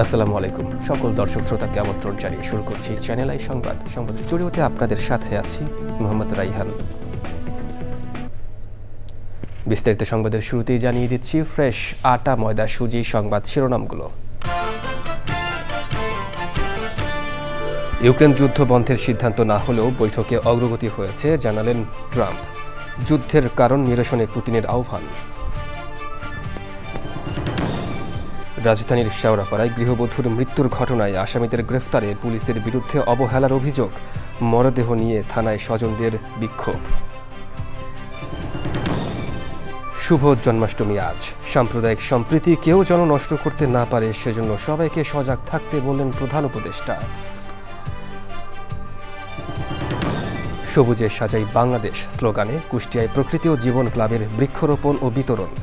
আসসালামু আলাইকুম সকল দর্শক শ্রোতাকে আমন্ত্রণ জানিয়ে শুরু করছি চ্যানেল আই সংবাদ স্টুডিওতে আপনাদের সাথে আছি মোহাম্মদ রাইহান। বিস্তারিত সংবাদের শুরুতেই জানিয়ে দিচ্ছি ফ্রেশ আটা ময়দা সুজি সংবাদ শিরোনামগুলো। ইউক্রেন যুদ্ধ বন্ধের সিদ্ধান্ত না হলেও বৈঠকে অগ্রগতি হয়েছে জানালেন ট্রাম্প। যুদ্ধের কারণ নিরসনে পুতিনের আহ্বান। রাজধানীর শেওড়াপাড়ায় গৃহবধূর মৃত্যুর ঘটনায় আসামিদের গ্রেফতারে পুলিশের বিরুদ্ধে অবহেলার অভিযোগ, মরদেহ নিয়ে থানায় স্বজনদের বিক্ষোভ। শুভ জন্মাষ্টমী আজ, সাম্প্রদায়িক সম্প্রীতি কেউ যেন নষ্ট করতে না পারে সেজন্য সবাইকে সজাগ থাকতে বললেন প্রধান উপদেষ্টা। সবুজে সাজাই বাংলাদেশ স্লোগানে কুষ্টিয়ায় প্রকৃতি ও জীবন ক্লাবের বৃক্ষরোপণ ও বিতরণ।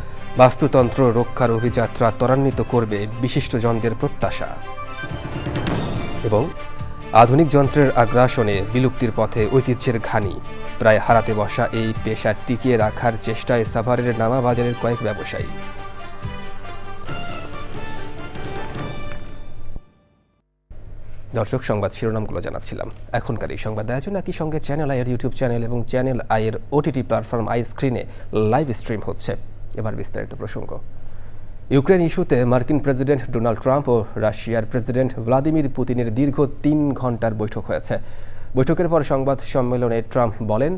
বাস্তুতন্ত্র রক্ষার অভিযাত্রা ত্বরান্বিত করবে বিশিষ্টজনদের প্রত্যাশা। এবং আধুনিক যন্ত্রের আগ্রাসনে বিলুপ্তির পথে ঐতিহ্যের ঘানি, প্রায় হারাতে বসা এই পেশা টিকিয়ে রাখার চেষ্টায় সাভারের নামা বাজারের কয়েক ব্যবসায়ী। দর্শক, সংবাদ শিরোনামগুলো জানাচ্ছিলাম। এখনকার এই সংবাদ আয়োজন একই সঙ্গে চ্যানেল আইয়ের ইউটিউব চ্যানেল এবং চ্যানেল আইয়ের ওটিটি প্ল্যাটফর্ম আই স্ক্রিনে লাইভ স্ট্রিম হচ্ছে। এবার বিস্তারিত প্রসঙ্গ। ইউক্রেন ইস্যুতে মার্কিন প্রেসিডেন্ট ডোনাল্ড ট্রাম্প ও রাশিয়ার প্রেসিডেন্ট ভ্লাদিমির পুতিনের দীর্ঘ 3 ঘণ্টার বৈঠক হয়েছে। বৈঠকের পর সংবাদ সম্মেলনে ট্রাম্প বলেন,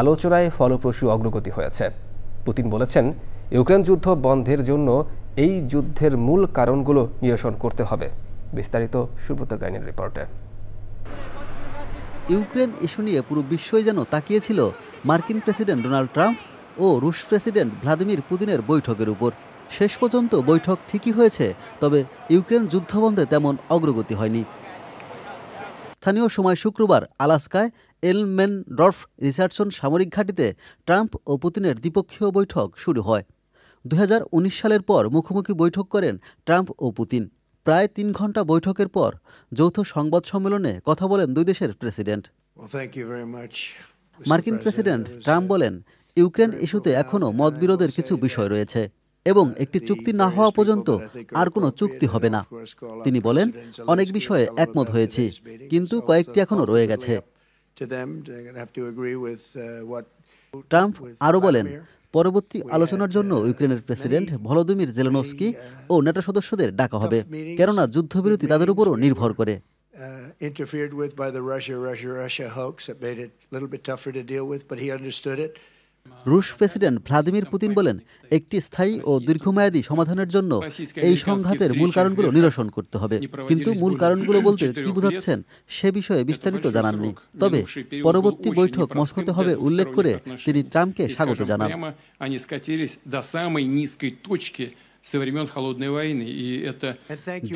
আলোচনায় ফলপ্রসূ অগ্রগতি হয়েছে। পুতিন বলেছেন, ইউক্রেন যুদ্ধ বন্ধের জন্য এই যুদ্ধের মূল কারণগুলো নিরসন করতে হবে। বিস্তারিত সুব্রত গাইনের রিপোর্টে। ইউক্রেন ইস্যু নিয়ে পুরো বিশ্বই যেন তাকিয়েছিল মার্কিন প্রেসিডেন্ট ডোনাল্ড ট্রাম্প ও রুশ প্রেসিডেন্ট ভ্লাদিমির পুতিনের বৈঠকের উপর। শেষ পর্যন্ত বৈঠক ঠিকই হয়েছে, তবে ইউক্রেন যুদ্ধবন্ধে তেমন অগ্রগতি হয়নি। স্থানীয় সময় শুক্রবার আলাস্কায় এলমেনডর্ফ রিচার্ডসন সামরিক ঘাঁটিতে ট্রাম্প ও পুতিনের দ্বিপক্ষীয় বৈঠক শুরু হয়। 2019 সালের পর মুখোমুখি বৈঠক করেন ট্রাম্প ও পুতিন। প্রায় 3 ঘণ্টা বৈঠকের পর যৌথ সংবাদ সম্মেলনে কথা বলেন দুই দেশের প্রেসিডেন্ট। মার্কিন প্রেসিডেন্ট ট্রাম্প বলেন, ইউক্রেন ইস্যুতে এখনও মতবিরোধের কিছু বিষয় রয়েছে এবং একটি চুক্তি না হওয়া পর্যন্ত আর কোনো চুক্তি হবে না। তিনি বলেন, অনেক বিষয়ে একমত হয়েছি, কিন্তু কয়েকটি এখনও রয়ে গেছে। ট্রাম্প আরও বলেন, পরবর্তী আলোচনার জন্য ইউক্রেনের প্রেসিডেন্ট ভলোদিমির জেলেনস্কি ও নেটো সদস্যদের ডাকা হবে, কেননা যুদ্ধবিরতি তাদের উপরও নির্ভর করে। রুশ প্রেসিডেন্ট ভ্লাদিমির পুতিন বলেন, একটি স্থায়ী ও দীর্ঘমেয়াদী সমাধানের জন্য এই সংঘাতের মূল কারণগুলো নিরসন করতে হবে। কিন্তু মূল কারণগুলো বলতে কি বোঝাচ্ছেন সে বিষয়ে বিস্তারিত জানাননি। তবে পরবর্তী বৈঠক মস্কোতে হবে উল্লেখ করে তিনি ট্রাম্পকে স্বাগত জানান।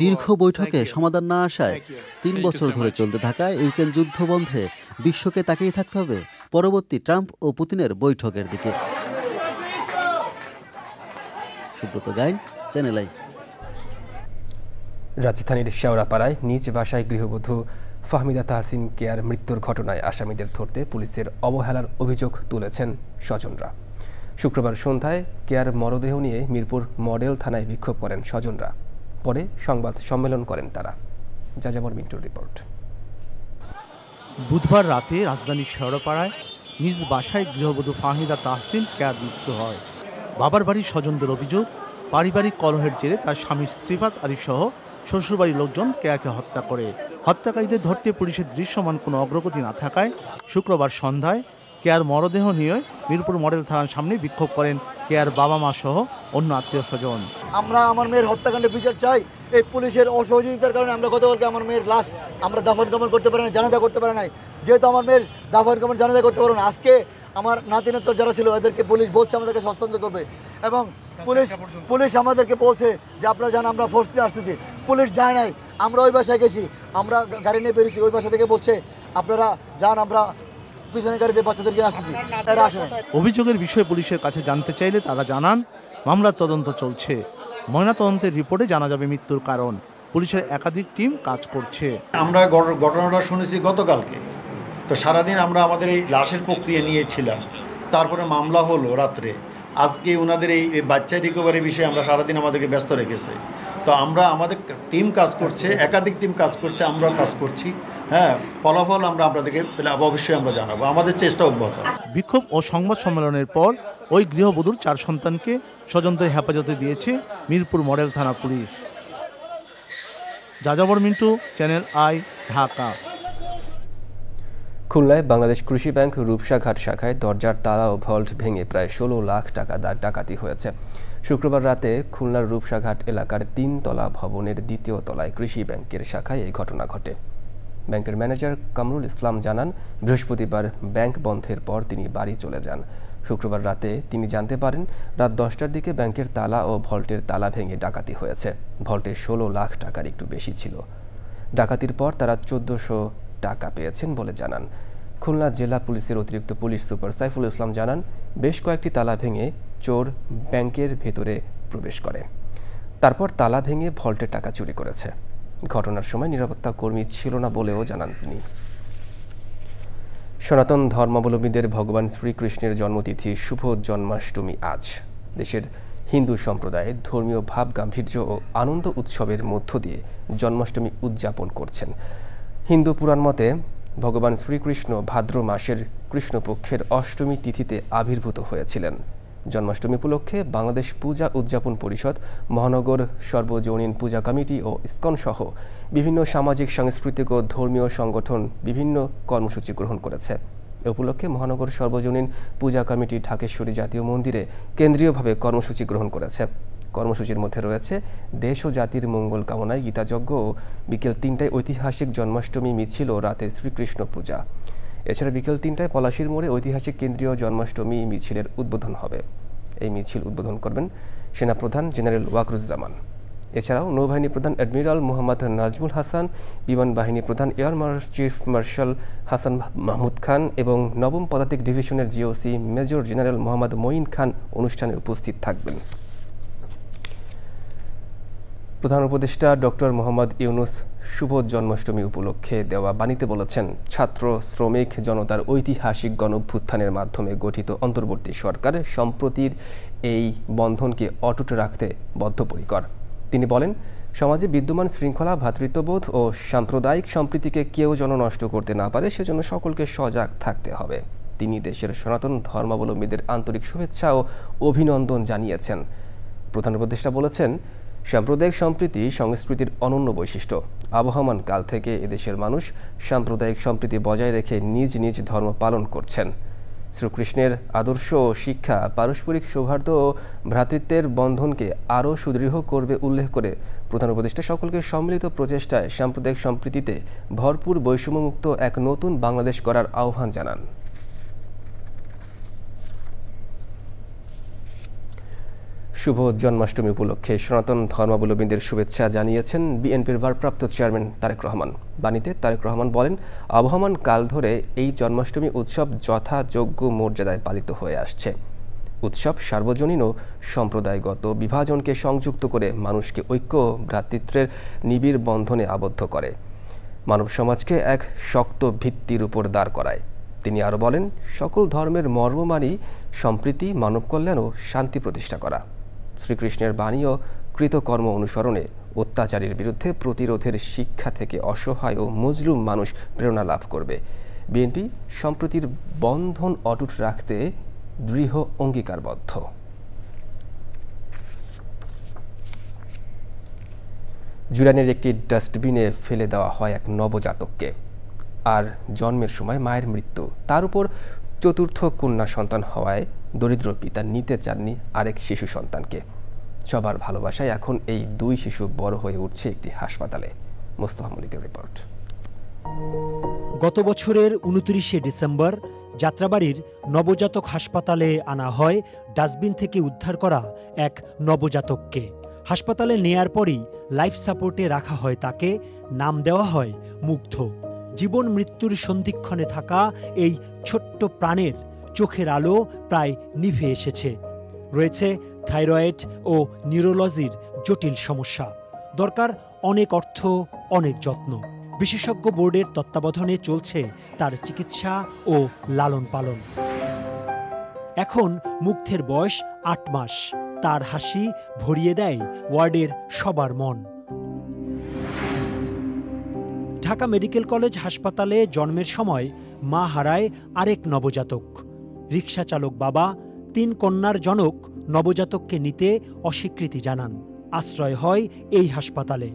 দীর্ঘ বৈঠকে সমাধান না আসায় 3 বছর ধরে চলতে থাকা ইউক্রেন যুদ্ধ বন্ধে বিশ্বকে তাকিয়ে থাকতে হবে পরবর্তী ট্রাম্প ও পুতিনের বৈঠকের দিকে। Subrata Gain, Channel i. রাজধানীর শেওড়াপাড়ায় নিজ বাসায় গৃহবধূ ফাহমিদা তাহসিন কেয়ার মৃত্যুর ঘটনায় আসামিদের ধরতে পুলিশের অবহেলার অভিযোগ তুলেছেন স্বজনরা। শুক্রবার সন্ধ্যায় কেয়ার মরদেহ নিয়ে মিরপুর মডেল থানায় বিক্ষোভ করেন স্বজনরা। পরে সংবাদ সম্মেলন করেন তারা। যাযাবর মিন্টুর রিপোর্ট। বুধবার রাতে রাজধানীর শেওড়াপাড়ায় নিজ বাসায় গৃহবধূ ফাহমিদা তাহসিন কেয়ার মৃত্যু হয়। বাবার বাড়ির স্বজনদের অভিযোগ, পারিবারিক কলহের জেরে তার স্বামী সিফাত আলী সহ শ্বশুরবাড়ির লোকজন কেয়াকে হত্যা করে। হত্যাকারীদের ধরতে পুলিশের দৃশ্যমান কোনো অগ্রগতি না থাকায় শুক্রবার সন্ধ্যায় কেয়ার মরদেহ নিয়ে মিরপুর মডেল থানার সামনে বিক্ষোভ করেন কেয়ার বাবা মা সহ অন্য আত্মীয় স্বজন। আমরা আমার মেয়ের হত্যাকাণ্ডের বিচার চাই। এই পুলিশের অসহযোগিতার কারণে আমরা গতকালকে আমার মেয়ের লাশ আমরা দাফন কাফন করতে পারি না, জানাজা করতে পারি নাই। যেহেতু আমার মেয়ের দাফন কাফন জানাজা করতে পারো না, আজকে আমার নাতিনাতর যারা ছিল এদেরকে পুলিশ বলছে আমাদেরকে হস্তান্তর করবে এবং পুলিশ আমাদেরকে বলছে যে আপনারা জান আমরা ফোর্স দিয়ে আসতেছি। পুলিশ যায় নাই, আমরা ওই বাসায় গেছি, আমরা গাড়ি নিয়ে বেরিয়েছি, ওই বাসা থেকে বলছে আপনারা যান আমরা পিছনে গাড়িতে বাচ্চাদেরকে আসতেছি, এরা আসে না। অভিযোগের বিষয়ে পুলিশের কাছে জানতে চাইলে তারা জানান মামলার তদন্ত চলছে। ময়নাতদন্তের রিপোর্টে জানা যাবে মৃত্যুর কারণ। পুলিশের একাধিক টিম কাজ করছে। আমরা ঘটনাটা শুনেছি গতকালকে, তো সারাদিন আমরা আমাদের এই লাশের প্রক্রিয়া নিয়েছিলাম, তারপরে মামলা হলো রাত্রে। আজকে ওনাদের এই বাচ্চা রিকভারি বিষয়ে আমরা সারাদিন আমাদেরকে ব্যস্ত রেখেছে। তো আমরা আমাদের টিম কাজ করছে, একাধিক টিম কাজ করছে, আমরাও কাজ করছি। হ্যাঁ, ফলাফল আমরা আপনাদেরকে অবশ্যই আমরা জানাবো, আমাদের চেষ্টা অব্যাহত আছে। বিক্ষোভ ও সংবাদ সম্মেলনের পর ওই গৃহবধূর 4 সন্তানকে স্বজনদের হেফাজতে দিয়েছে মিরপুর মডেল থানা পুলিশ। যাযাবর মিন্টু, চ্যানেল আই, ঢাকা। খুলনায় বাংলাদেশ কৃষি ব্যাংক রূপসাঘাট শাখায় দরজার তালা ও ভল্ট ভেঙে প্রায় 16 লাখ টাকা ডাকাতি হয়েছে। শুক্রবার রাতে খুলনার রূপসাঘাট এলাকার 3 তলা ভবনের 2য় তলায় কৃষি ব্যাংকের শাখায় এই ঘটনা ঘটে। ব্যাংকের ম্যানেজার কামরুল ইসলাম জানান, বৃহস্পতিবার ব্যাংক বন্ধের পর তিনি বাড়ি চলে যান। শুক্রবার রাতে তিনি জানতে পারেন রাত 10টার দিকে ব্যাংকের তালা ও ভল্টের তালা ভেঙে ডাকাতি হয়েছে। ভল্টে 16 লাখ টাকার একটু বেশি ছিল। ডাকাতির পর তারা 1400 টাকা পেয়েছেন বলে জানান। খুলনা জেলা পুলিশের অতিরিক্ত পুলিশ সুপার সাইফুল ইসলাম জানান, বেশ কয়েকটি তালা ভেঙে চোর ব্যাংকের ভেতরে প্রবেশ করে, তারপর তালা ভেঙে ভল্টের টাকা চুরি করেছে। ঘটনার সময় নিরাপত্তা কর্মী ছিল না বলেও জানান তিনি। সনাতন ধর্মাবলম্বীদের ভগবান শ্রীকৃষ্ণের জন্মতিথি শুভ জন্মাষ্টমী আজ। দেশের হিন্দু সম্প্রদায়ে ধর্মীয় ভাব গাম্ভীর্য ও আনন্দ উৎসবের মধ্য দিয়ে জন্মাষ্টমী উদযাপন করছেন। হিন্দু পুরাণ মতে ভগবান শ্রীকৃষ্ণ ভাদ্র মাসের কৃষ্ণপক্ষের অষ্টমী তিথিতে আবির্ভূত হয়েছিলেন। জন্মাষ্টমী উপলক্ষে বাংলাদেশ পূজা উদযাপন পরিষদ, মহানগর সর্বজনীন পূজা কমিটি ও ইসকন সহ বিভিন্ন সামাজিক, সাংস্কৃতিক ও ধর্মীয় সংগঠন বিভিন্ন কর্মসূচি গ্রহণ করেছে। এ উপলক্ষে মহানগর সর্বজনীন পূজা কমিটি ঢাকেশ্বরী জাতীয় মন্দিরে কেন্দ্রীয়ভাবে কর্মসূচি গ্রহণ করেছে। কর্মসূচির মধ্যে রয়েছে দেশ ও জাতির মঙ্গল কামনায় গীতাযজ্ঞ ও বিকেল 3টায় ঐতিহাসিক জন্মাষ্টমী মিছিল ও রাতে শ্রীকৃষ্ণ পূজা। এছাড়া বিকেল 3টায় পলাশীর মোড়ে ঐতিহাসিক কেন্দ্রীয় জন্মাষ্টমী মিছিলের উদ্বোধন হবে। এই মিছিল উদ্বোধন করবেন সেনাপ্রধান জেনারেল ওয়াকরুজ্জামান। এছাড়াও নৌবাহিনী প্রধান অ্যাডমিরাল মোহাম্মদ নাজমুল হাসান, বিমান বাহিনী প্রধান air chief marshal Hasan Mahmud Khan এবং 9ম পদাতিক ডিভিশনের GOC major general Mohammad Moin Khan অনুষ্ঠানে উপস্থিত থাকবেন। প্রধান উপদেষ্টা ডক্টর মোহাম্মদ ইউনুস শুভ জন্মাষ্টমী উপলক্ষে দেওয়া বাণীতে বলেছেন, ছাত্র শ্রমিক জনতার ঐতিহাসিক গণঅভ্যুত্থানের মাধ্যমে গঠিত অন্তর্বর্তী সরকার সম্প্রতির এই বন্ধনকে অটুট রাখতে বদ্ধপরিকর। তিনি বলেন, সমাজে বিদ্যমান শৃঙ্খলা, ভ্রাতৃত্ববোধ ও সাম্প্রদায়িক সম্প্রীতিকে কেউ যেন নষ্ট করতে না পারে, সেজন্য সকলকে সজাগ থাকতে হবে। তিনি দেশের সনাতন ধর্মাবলম্বীদের আন্তরিক শুভেচ্ছা ও অভিনন্দন জানিয়েছেন। প্রধান উপদেষ্টা বলেছেন, সাম্প্রদায়িক সম্প্রীতি সংস্কৃতির অনন্য বৈশিষ্ট্য। আবহমান কাল থেকে এদেশের মানুষ সাম্প্রদায়িক সম্প্রীতি বজায় রেখে নিজ নিজ ধর্ম পালন করছেন। শ্রীকৃষ্ণের আদর্শ ও শিক্ষা পারস্পরিক সৌহার্দ্য ও ভ্রাতৃত্বের বন্ধনকে আরও সুদৃঢ় করবে উল্লেখ করে প্রধান উপদেষ্টা সকলকে সম্মিলিত প্রচেষ্টায় সাম্প্রদায়িক সম্প্রীতিতে ভরপুর বৈষম্যমুক্ত এক নতুন বাংলাদেশ গড়ার আহ্বান জানান। শুভ জন্মাষ্টমী উপলক্ষে সনাতন ধর্মাবলম্বীদের শুভেচ্ছা জানিয়েছেন বিএনপির ভারপ্রাপ্ত চেয়ারম্যান তারেক রহমান। বাণীতে তারেক রহমান বলেন, আবহমান কাল ধরে এই জন্মাষ্টমী উৎসব যথাযোগ্য মর্যাদায় পালিত হয়ে আসছে। উৎসব সার্বজনীন ও সম্প্রদায়গত বিভাজনকে সংযুক্ত করে মানুষকে ঐক্য ও ভ্রাতৃত্বের নিবিড় বন্ধনে আবদ্ধ করে, মানব সমাজকে এক শক্ত ভিত্তির উপর দাঁড় করায়। তিনি আরও বলেন, সকল ধর্মের মর্মমানি সম্প্রীতি, মানব কল্যাণ ও শান্তি প্রতিষ্ঠা করা। শ্রীকৃষ্ণের বাণী ও কৃতকর্ম অনুসরণে অত্যাচারীর বিরুদ্ধে প্রতিরোধের শিক্ষা থেকে অসহায় ও মজলুম মানুষ প্রেরণা লাভ করবে। বিএনপি সম্প্রীতির বন্ধন অটুট রাখতে দৃঢ় অঙ্গীকারবদ্ধ। জুরানের একটি ডাস্টবিনে ফেলে দেওয়া হয় এক নবজাতককে। আর জন্মের সময় মায়ের মৃত্যু, তার উপর চতুর্থ কন্যা সন্তান হওয়ায় দরিদ্র পিতা নিতে চাননি আরেক শিশু সন্তানকে। সবার ভালোবাসায় এখন এই 2 শিশু বড় হয়ে উঠছে একটি হাসপাতালে। মোস্তফা মল্লিকের রিপোর্ট। গত বছরের 29শে ডিসেম্বর যাত্রাবাড়ির নবজাতক হাসপাতালে আনা হয় ডাস্টবিন থেকে উদ্ধার করা এক নবজাতককে। হাসপাতালে নেয়ার পরই লাইফ সাপোর্টে রাখা হয় তাকে। নাম দেওয়া হয় মুগ্ধ। জীবন মৃত্যুর সন্ধিক্ষণে থাকা এই ছোট্ট প্রাণের চোখের আলো প্রায় নিভে এসেছে। রয়েছে থাইরয়েড ও নিউরোলজির জটিল সমস্যা। দরকার অনেক অর্থ, অনেক যত্ন। বিশেষজ্ঞ বোর্ডের তত্ত্বাবধানে চলছে তার চিকিৎসা ও লালন পালন। এখন মুগ্ধের বয়স ৮ মাস। তার হাসি ভরিয়ে দেয় ওয়ার্ডের সবার মন। ঢাকা মেডিকেল কলেজ হাসপাতালে জন্মের সময় মা হারায় আরেক নবজাতক। রিকশা চালক বাবা ৩ কন্যার জনক নবজাতককে নিতে অস্বীকৃতি জানান। আশ্রয় হয় এই হাসপাতালে।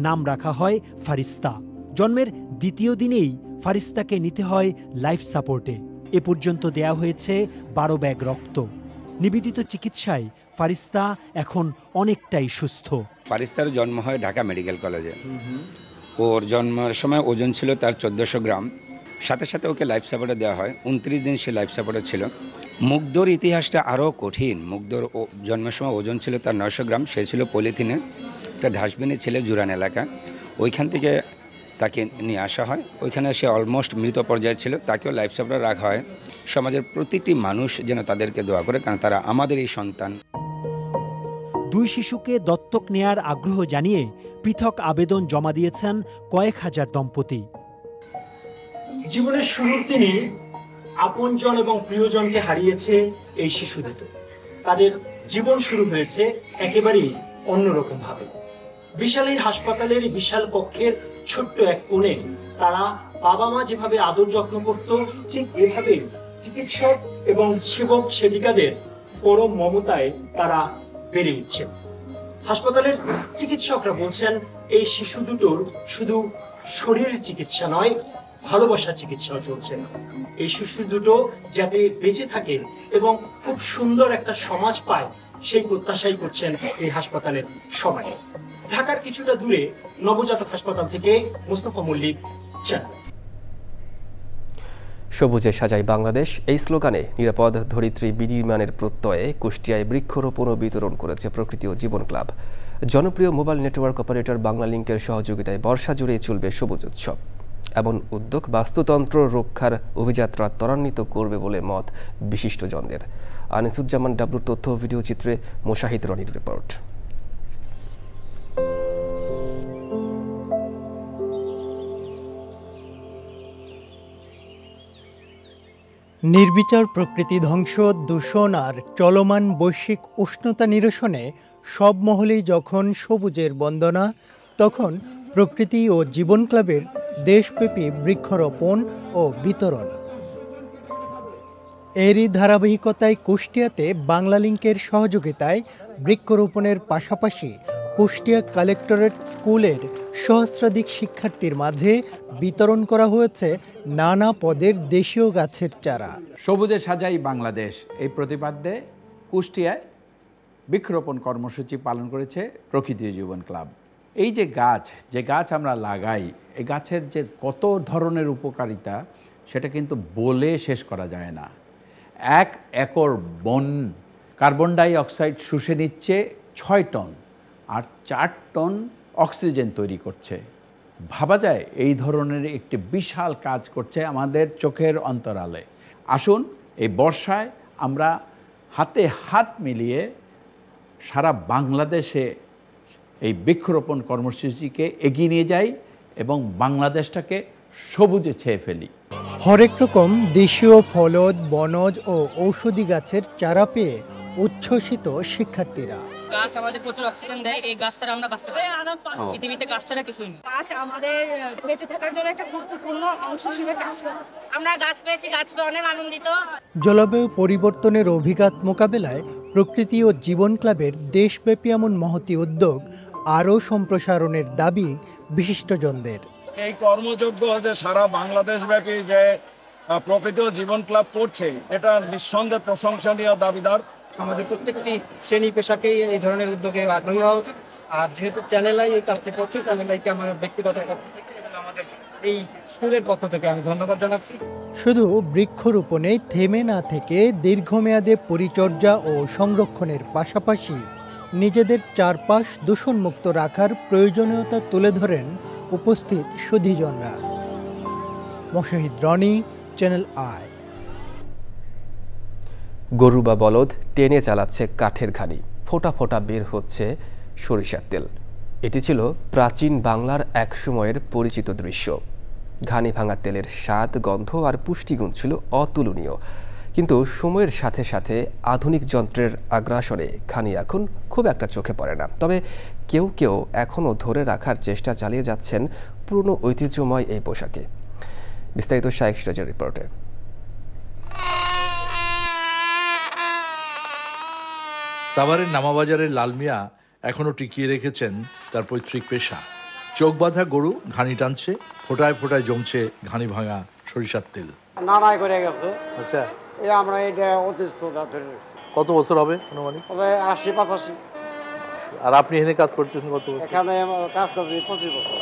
নাম রাখা হয় ফারিস্তা। জন্মের দ্বিতীয় দিনেই ফারিস্তাকে নিতে হয় লাইফ সাপোর্টে। এ পর্যন্ত দেয়া হয়েছে ১২ ব্যাগ রক্ত। নিবেদিত চিকিৎসায় ফারিস্তা এখন অনেকটাই সুস্থ। ফারিস্তার জন্ম হয় ঢাকা মেডিকেল কলেজে। ওর জন্মের সময় ওজন ছিল তার ১৪০০ গ্রাম। সাথে সাথে ওকে লাইফ সাপোর্টে দেওয়া হয়। ২৯ দিন সে লাইফ সাপোর্টে ছিল। মুগ্ধর ইতিহাসটা আরও কঠিন। মুগ্ধর জন্মের সময় ওজন ছিল তার ৯০০ গ্রাম। সে ছিল পলিথিনে, একটা ডাস্টবিনে ছিল জুরান এলাকা। ওইখান থেকে তাকে নিয়ে আসা হয়। ওইখানে সে অলমোস্ট মৃত পর্যায়ে ছিল। তাকেও লাইফ সাপোর্টে রাখা হয়। সমাজের প্রতিটি মানুষ যেন তাদেরকে দোয়া করে, কারণ তারা আমাদের এই সন্তান। ২ শিশুকে দত্তক নেয়ার আগ্রহ জানিয়ে পৃথক আবেদন জমা দিয়েছেন কয়েক হাজার দম্পতি। জীবনের শুরুর দিনে আপনজন এবং প্রিয়জনকে হারিয়েছে এই শিশু দুটো। তাদের জীবন শুরু হয়েছে একেবারেই অন্যরকম ভাবে। বিশাল এই হাসপাতালের বিশাল কক্ষের ছোট্ট এক কোণে তারা বাবা মা যেভাবে আদর যত্ন করত, ঠিক এভাবে চিকিৎসক এবং সেবক সেবিকাদের পরম মমতায় তারা বেড়ে উঠছে। হাসপাতালের চিকিৎসকরা বলছেন এই শিশু দুটোর শুধু শরীরের চিকিৎসা নয়, ভালোবাসার চিকিৎসাও চলছে। এই শিশু দুটো যাতে বেঁচে থাকে এবং খুব সুন্দর একটা সমাজ পায়, সেই প্রত্যাশাই করছেন এই হাসপাতালের সবাই। ঢাকার কিছুটা দূরে নবজাতক হাসপাতাল থেকে মোস্তফা মল্লিক, চ্যানেল। সবুজে সাজাই বাংলাদেশ এই স্লোগানে নিরাপদ ধরিত্রী বিনির্মাণের প্রত্যয়ে কুষ্টিয়ায় বৃক্ষরোপণ ও বিতরণ করেছে প্রকৃতি ও জীবন ক্লাব। জনপ্রিয় মোবাইল নেটওয়ার্ক অপারেটর বাংলালিংকের সহযোগিতায় বর্ষা জুড়ে চলবে সবুজ উৎসব। এমন উদ্যোগ বাস্তুতন্ত্র রক্ষার অভিযাত্রা ত্বরান্বিত করবে বলে মত বিশিষ্টজনদের। আনিসুজ্জামান ডাবলুর তথ্য ও ভিডিও চিত্রে মোশাহিদ রনির রিপোর্ট। নির্বিচার প্রকৃতি ধ্বংস, দূষণ আর চলমান বৈশ্বিক উষ্ণতা নিরসনে সব মহলেই যখন সবুজের বন্দনা, তখন প্রকৃতি ও জীবন ক্লাবের দেশব্যাপী বৃক্ষরোপণ ও বিতরণ। এরই ধারাবাহিকতায় কুষ্টিয়াতে বাংলালিংকের সহযোগিতায় বৃক্ষরোপণের পাশাপাশি কুষ্টিয়া কালেক্টরেট স্কুলের সহস্রাধিক শিক্ষার্থীর মাঝে বিতরণ করা হয়েছে নানা পদের দেশীয় গাছের চারা। সবুজে সাজাই বাংলাদেশ এই প্রতিপাদ্যে কুষ্টিয়ায় বৃক্ষরোপণ কর্মসূচি পালন করেছে প্রকৃতি জীবন ক্লাব। এই যে গাছ আমরা লাগাই, এই গাছের যে কত ধরনের উপকারিতা সেটা কিন্তু বলে শেষ করা যায় না। 1 একর বন কার্বন ডাই অক্সাইড শুষে নিচ্ছে 6 টন আর 4 টন অক্সিজেন তৈরি করছে। ভাবা যায় এই ধরনের একটি বিশাল কাজ করছে আমাদের চোখের অন্তরালে। আসুন এই বর্ষায় আমরা হাতে হাত মিলিয়ে সারা বাংলাদেশে এই বৃক্ষরোপণ কর্মসূচিকে এগিয়ে নিয়ে যাই এবং বাংলাদেশটাকে সবুজে ছেয়ে ফেলি। হরেক রকম দেশীয় ফলদ, বনজ ও ঔষধি গাছের চারা পেয়ে উচ্ছ্বসিত শিক্ষার্থীরা। গাছ আমাদের প্রচুর অক্সিজেন দেয়, এই গাছ ছাড়া আমরা বাঁচতে পারি না। পৃথিবীতে গাছ ছাড়া কিছুই নেই। গাছ আমাদের বেঁচে থাকার জন্য একটা গুরুত্বপূর্ণ অংশ হিসেবে কাজ করে। আমরা গাছ পেয়েছি, গাছ পেয়ে অনেক আনন্দিত। জলবায়ু পরিবর্তনের অভিঘাত মোকাবেলায় প্রকৃতি ও জীবন ক্লাবের দেশব্যাপী এমন মহতী উদ্যোগ আরও সম্প্রসারণের দাবি বিশিষ্টজনদের। এই কর্মযজ্ঞ যে সারা বাংলাদেশব্যাপী যে প্রকৃতি ও জীবন ক্লাব করছে, এটা নিঃসন্দেহে প্রশংসনীয়, দাবিদার। আমাদের প্রত্যেকটি শ্রেণী পেশাকেই এই ধরনের উদ্যোগে আগ্রহী হওয়া উচিত। আর যেহেতু চ্যানেল আই এই কাজটি করছে, চ্যানেল আইকে আমার ব্যক্তিগত পক্ষ থেকে এবং আমাদের এই স্কুলের পক্ষ থেকে আমি ধন্যবাদ জানাচ্ছি। শুধু বৃক্ষরোপণে থেমে না থেকে দীর্ঘমেয়াদে পরিচর্যা ও সংরক্ষণের পাশাপাশি নিজেদের চারপাশ দূষণমুক্ত রাখার প্রয়োজনীয়তা তুলে ধরেন উপস্থিত সুধীজনরা। Moshahid Roni, channel I. গরু বা বলদ টেনে চালাচ্ছে কাঠের ঘানি, ফোঁটা ফোঁটা বের হচ্ছে সরিষার তেল। এটি ছিল প্রাচীন বাংলার এক সময়ের পরিচিত দৃশ্য। ঘানি ভাঙা তেলের স্বাদ, গন্ধ আর পুষ্টিগুণ ছিল অতুলনীয়। কিন্তু সময়ের সাথে সাথে আধুনিক যন্ত্রের আগ্রাসনে ঘানি এখন খুব একটা চোখে পড়ে না। তবে কেউ কেউ এখনও ধরে রাখার চেষ্টা চালিয়ে যাচ্ছেন পুরনো ঐতিহ্যময় এই পোশাকে। বিস্তারিত শাইখ সিরাজের রিপোর্টে। সাভারের নামাবাজারের লাল মিয়া এখনও টিকিয়ে রেখেছেন তার পৈতৃক পেশা। চোখ বাঁধা গরু ঘানি টানছে, ফোটায় ফোটায় জমছে ঘানি ভাঙা সরিষার তেল। নানাই করে গেছে। আচ্ছা, এই আমরা এটা অতিষ্ঠ ধরে রেখেছি। কত বছর হবে আনুমানিক? 80-85। আর আপনি এখানে কাজ করতেছেন কত বছর? এখানে কাজ করতে 25 বছর।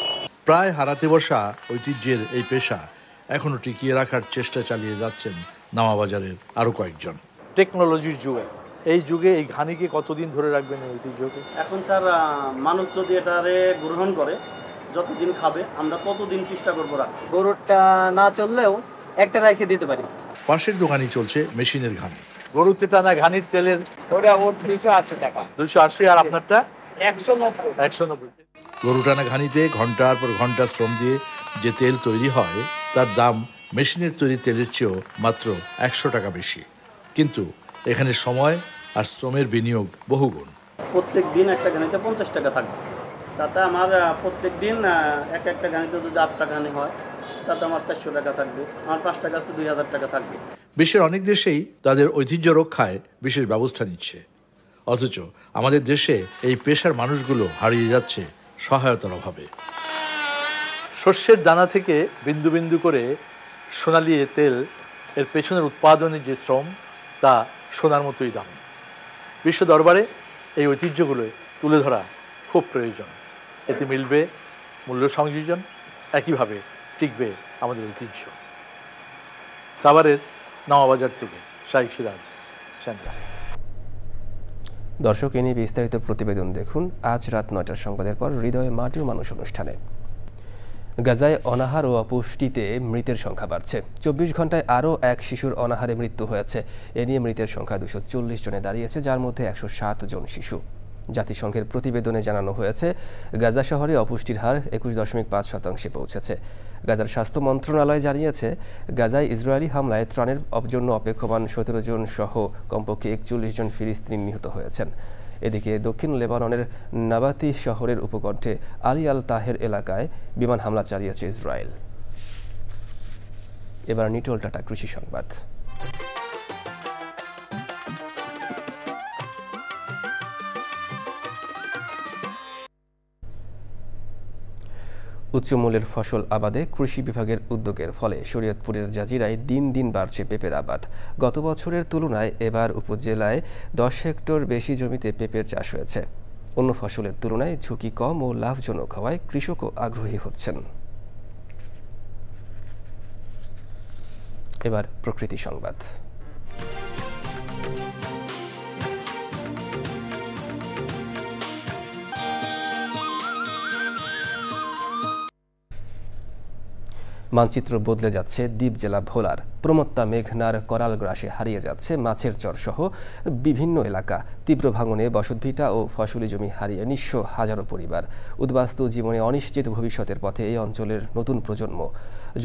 প্রায় হারাতে বসা ঐতিহ্যের এই পেশা এখনো টিকিয়ে রাখার চেষ্টা চালিয়ে যাচ্ছেন নামাবাজারের আরো কয়েকজন। টেকনোলজির যুগে, এই যুগে এই ঘানিকে কতদিন ধরে রাখবেন এই ঐতিহ্যকে? এখন স্যার মানুষ যদি এটারে গ্রহণ করে, যতদিন খাবে আমরা ততদিন চেষ্টা করবো রাখতে। গরুটা না চললেও একটা রেখে দিতে পারি। পাশের দোকানে চলছে মেশিনের ঘানি। গরুতে টানা ঘানির তেলের ওটা 280 টাকা। 280। আর আপনারটা 190। গরু টানা ঘানিতে ঘন্টার পর ঘন্টা শ্রম দিয়ে যে তেল তৈরি হয় তার দাম মেশিনের তৈরি তেলের চেয়েও মাত্র 100 টাকা বেশি। কিন্তু এখানে সময় আর শ্রমের বিনিয়োগ বহুগুণ। প্রত্যেক দিন একটা ঘানিতে 50 টাকা থাকবে। তাতে আমার প্রত্যেক দিন একটা ঘানিতে যদি 8টা ঘানি হয়, তাতে আমার 400 টাকা থাকবে। আমার 5 টাকা আছে 2000 টাকা থাকবে। বিশ্বের অনেক দেশেই তাদের ঐতিহ্য রক্ষায় বিশেষ ব্যবস্থা নিচ্ছে, অথচ আমাদের দেশে এই পেশার মানুষগুলো হারিয়ে যাচ্ছে সহায়তার অভাবে। শস্যের দানা থেকে বিন্দু বিন্দু করে সোনালি তেল, এর পেছনের উৎপাদনের যে শ্রম, তা সোনার মতোই দামি। বিশ্ব দরবারে এই ঐতিহ্যগুলো তুলে ধরা খুব প্রয়োজন। এতে মিলবে মূল্য সংযোজন, একইভাবে টিকবে আমাদের ঐতিহ্য। সাভারের নামাবাজার থেকে শাইখ সিরাজ, চ্যানেল আই। দর্শক, এ নিয়ে বিস্তারিত প্রতিবেদন দেখুন আজ রাত 9টার সংবাদের পর হৃদয়ে মাটি ও মানুষ অনুষ্ঠানে। গাজায় অনাহার ও অপুষ্টিতে মৃতের সংখ্যা বাড়ছে। 24 ঘন্টায় আরও এক শিশুর অনাহারে মৃত্যু হয়েছে। এ নিয়ে মৃতের সংখ্যা 240 জনে দাঁড়িয়েছে, যার মধ্যে 107 জন শিশু। জাতিসংঘের প্রতিবেদনে জানানো হয়েছে, গাজা শহরে অপুষ্টির হার 21.5% পৌঁছেছে। গাজার স্বাস্থ্য মন্ত্রণালয় জানিয়েছে, গাজায় ইসরায়েলি হামলায় ত্রাণের জন্য অপেক্ষমান 17 জন সহ কমপক্ষে 41 জন ফিলিস্তিনি নিহত হয়েছেন। এদিকে দক্ষিণ লেবাননের নাবাতি শহরের উপকণ্ঠে আলী আল তাহের এলাকায় বিমান হামলা চালিয়েছে ইসরায়েল। এবার নিটোল টাটা কৃষি সংবাদ। উচ্চমূল্যের ফসল আবাদে কৃষি বিভাগের উদ্যোগের ফলে শরীয়তপুরের জাজিরায় দিন দিন বাড়ছে পেঁপের আবাদ। গত বছরের তুলনায় এবার উপজেলায় 10 হেক্টর বেশি জমিতে পেঁপের চাষ হয়েছে। অন্য ফসলের তুলনায় ঝুঁকি কম ও লাভজনক হওয়ায় কৃষকও আগ্রহী হচ্ছেন। এবার প্রকৃতি সংবাদ। মানচিত্র বদলে যাচ্ছে দ্বীপ জেলা ভোলার। প্রমত্তা মেঘনার করাল গ্রাসে হারিয়ে যাচ্ছে মাছের চর সহ বিভিন্ন এলাকা। তীব্র ভাঙনে বসতভিটা ও ফসলি জমি হারিয়ে নিঃস্ব হাজারো পরিবার। উদ্বাস্তু জীবনে অনিশ্চিত ভবিষ্যতের পথে এই অঞ্চলের নতুন প্রজন্ম।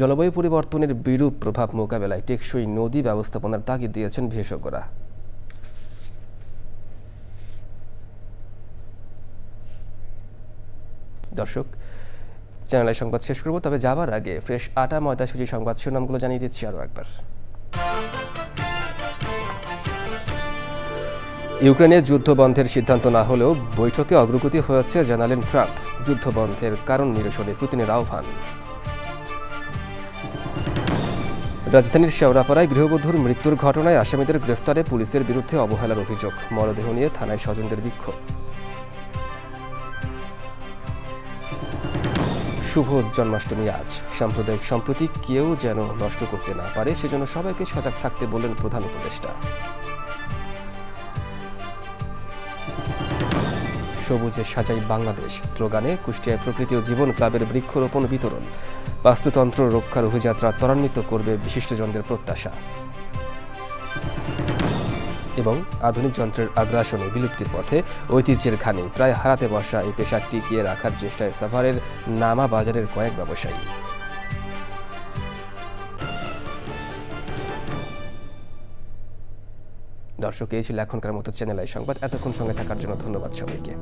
জলবায়ু পরিবর্তনের বিরূপ প্রভাব মোকাবেলায় টেকসই নদী ব্যবস্থাপনার তাগিদ দিয়েছেন বিশেষজ্ঞরা। দর্শক, চ্যানেলের সংবাদ শেষ করব, তবে যাবার আগে ফ্রেশ আটা ময়দা সুজি সংবাদ শিরোনামগুলো জানিয়ে দিচ্ছি আরও একবার। ইউক্রেনে যুদ্ধ বন্ধের সিদ্ধান্ত না হলেও বৈঠকে অগ্রগতি হয়েছে জানালেন ট্রাম্প। যুদ্ধ বন্ধের কারণ নিরসনে পুতিনের আহ্বান। রাজধানীর শেওড়াপাড়ায় গৃহবধূর মৃত্যুর ঘটনায় আসামিদের গ্রেফতারে পুলিশের বিরুদ্ধে অবহেলার অভিযোগ। মরদেহ নিয়ে থানায় স্বজনদের বিক্ষোভ। শুভ জন্মাষ্টমী আজ। সাম্প্রদায়িক সম্প্রীতি কেউ যেন নষ্ট করতে না পারে, সেজন্য সবাইকে সজাগ থাকতে বললেন প্রধান উপদেষ্টা। সবুজে সাজাই বাংলাদেশ স্লোগানে কুষ্টিয়ায় প্রকৃতি ও জীবন ক্লাবের বৃক্ষরোপণ বিতরণ। বাস্তুতন্ত্র রক্ষার অভিযাত্রা ত্বরান্বিত করবে বিশিষ্টজনদের প্রত্যাশা। এবং আধুনিক যন্ত্রের আগ্রাসনে বিলুপ্তির পথে ঐতিহ্যের ঘানি প্রায় হারাতে বসা এই পেশা টিকিয়ে রাখার চেষ্টায় সাভারের নামা বাজারের কয়েক ব্যবসায়ী। দর্শক, এই ছিল এখনকার মতো চ্যানেল আই সংবাদ। এতক্ষণ সঙ্গে থাকার জন্য ধন্যবাদ সবাইকে।